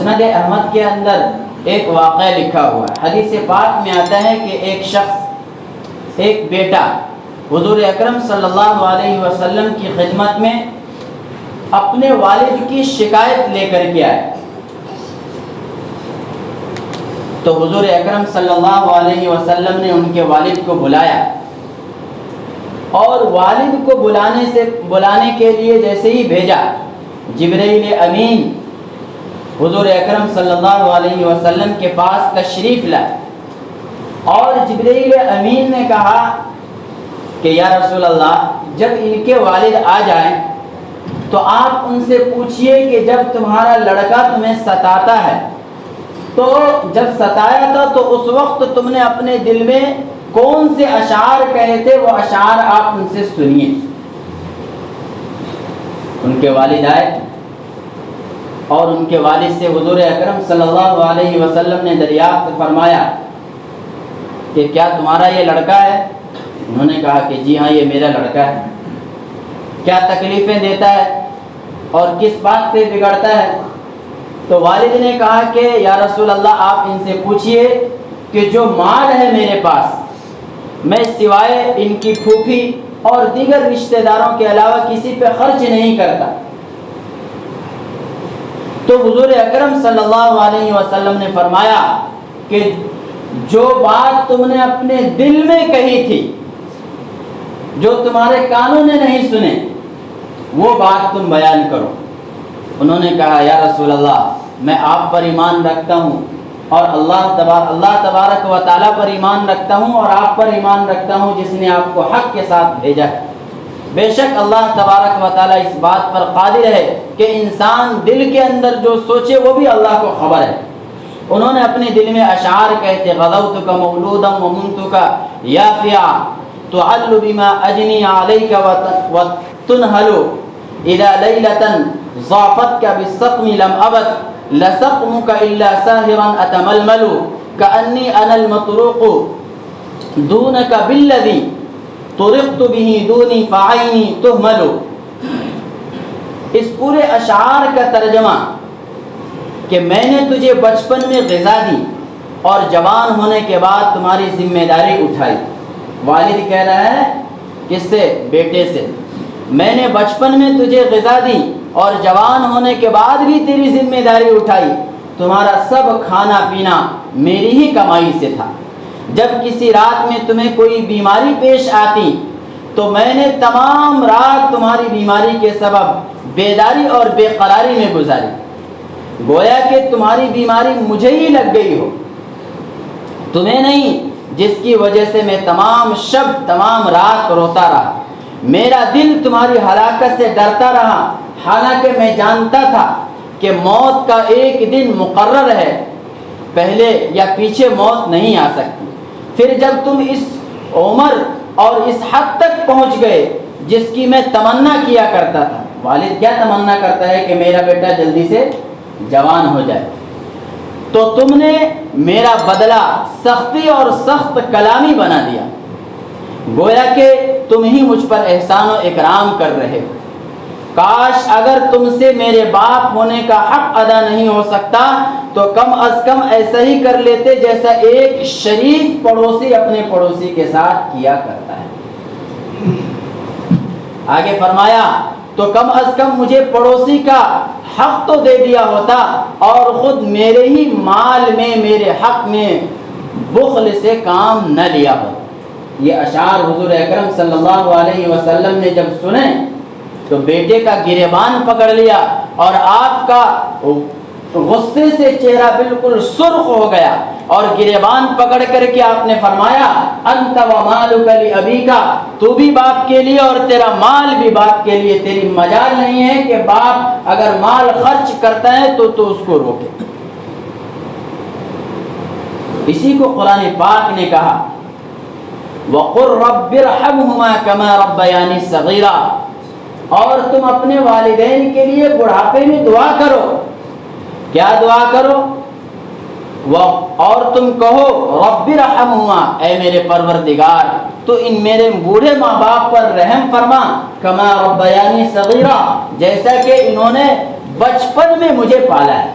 مسند احمد کے اندر ایک واقعہ لکھا ہوا ہے۔ حدیث پاک میں آتا ہے کہ ایک شخص، ایک بیٹا حضور اکرم صلی اللہ علیہ وسلم کی خدمت میں اپنے والد کی شکایت لے کر کے آئے، تو حضور اکرم صلی اللہ علیہ وسلم نے ان کے والد کو بلایا، اور والد کو بلانے کے لیے جیسے ہی بھیجا، جبرائیل امین حضور اکرم صلی اللہ علیہ وسلم کے پاس تشریف لائے، اور جبرائیل امین نے کہا کہ یا رسول اللہ، جب ان کے والد آ جائیں تو آپ ان سے پوچھئے کہ جب تمہارا لڑکا تمہیں ستاتا ہے تو جب ستایا تھا تو اس وقت تم نے اپنے دل میں کون سے اشعار کہے تھے، وہ اشعار آپ ان سے سنیے۔ ان کے والد آئے اور ان کے والد سے حضور اکرم صلی اللہ علیہ وسلم نے دریافت فرمایا کہ کیا تمہارا یہ لڑکا ہے؟ انہوں نے کہا کہ جی ہاں، یہ میرا لڑکا ہے۔ کیا تکلیفیں دیتا ہے اور کس بات پہ بگڑتا ہے؟ تو والد نے کہا کہ یا رسول اللہ، آپ ان سے پوچھئے کہ جو مال ہے میرے پاس، میں سوائے ان کی پھوپھی اور دیگر رشتہ داروں کے علاوہ کسی پہ خرچ نہیں کرتا۔ تو حضور اکرم صلی اللہ علیہ وسلم نے فرمایا کہ جو بات تم نے اپنے دل میں کہی تھی، جو تمہارے کانوں نے نہیں سنے، وہ بات تم بیان کرو۔ انہوں نے کہا یا رسول اللہ، میں آپ پر ایمان رکھتا ہوں اور اللہ تبارک و تعالیٰ پر ایمان رکھتا ہوں اور آپ پر ایمان رکھتا ہوں جس نے آپ کو حق کے ساتھ بھیجا ہے۔ بے شک اللہ تبارک و تعالیٰ اس بات پر قادر ہے کہ انسان دل کے اندر جو سوچے وہ بھی اللہ کو خبر ہے۔ انہوں نے اپنے دل میں اشعار کہتے، غدوتک مولودا ومنتک یافعا تعل بما اجنی علیک وتنہل اذا لیلۃ ضافتک بالسقم لم ابت لسقمک الا ساہرا اتململ کانی انا المطروق دونک بالذی طرقت به دونی فعینی تہمل۔ اس پورے اشعار کا ترجمہ کہ میں نے تجھے بچپن میں غذا دی اور جوان ہونے کے بعد تمہاری ذمہ داری اٹھائی۔ والد کہہ رہا ہے کس سے؟ بیٹے سے، میں نے بچپن میں تجھے غذا دی اور جوان ہونے کے بعد بھی تیری ذمہ داری اٹھائی، تمہارا سب کھانا پینا میری ہی کمائی سے تھا۔ جب کسی رات میں تمہیں کوئی بیماری پیش آتی تو میں نے تمام رات تمہاری بیماری کے سبب بیداری اور بے قراری میں گزاری، گویا کہ تمہاری بیماری مجھے ہی لگ گئی ہو، تمہیں نہیں، جس کی وجہ سے میں تمام شب تمام رات روتا رہا۔ میرا دل تمہاری ہلاکت سے ڈرتا رہا، حالانکہ میں جانتا تھا کہ موت کا ایک دن مقرر ہے، پہلے یا پیچھے موت نہیں آ سکتی۔ پھر جب تم اس عمر اور اس حد تک پہنچ گئے جس کی میں تمنا کیا کرتا تھا، والد کیا تمنا کرتا ہے کہ میرا بیٹا جلدی سے جوان ہو جائے، تو تم نے میرا بدلہ سختی اور سخت کلامی بنا دیا، گویا کہ تم ہی مجھ پر احسان و اکرام کر رہے ہو۔ کاش اگر تم سے میرے باپ ہونے کا حق ادا نہیں ہو سکتا تو کم از کم ایسا ہی کر لیتے جیسا ایک شریف پڑوسی اپنے پڑوسی کے ساتھ کیا کرتا ہے۔ آگے فرمایا تو کم از کم مجھے پڑوسی کا حق تو دے دیا ہوتا اور خود میرے ہی مال میں میرے حق میں بخل سے کام نہ لیا ہو۔ یہ اشعار حضور اکرم صلی اللہ علیہ وسلم نے جب سنے تو بیٹے کا گریبان پکڑ لیا اور آپ کا غصے سے چہرہ بالکل سرخ ہو گیا اور گریبان پکڑ کر کے آپ نے فرمایا انت ومالک لابیک، تو بھی باپ کے لیے اور تیرا مال بھی باپ کے لیے، تیری مجال نہیں ہے کہ باپ اگر مال خرچ کرتا ہے تو اس کو روکے۔ اسی کو قرآن پاک نے کہا وَقُلْ رَبِّ ارْحَمْهُمَا كَمَا رَبَّيَانِي صَغِيرًا، اور تم اپنے والدین کے لیے بڑھاپے میں دعا کرو۔ کیا دعا کرو؟ اور تم کہو رب ارحمہما، اے میرے پروردگار تو ان میرے بوڑھے ماں باپ پر رحم فرما، کما ربیانی صغیرا، جیسا کہ انہوں نے بچپن میں مجھے پالا ہے۔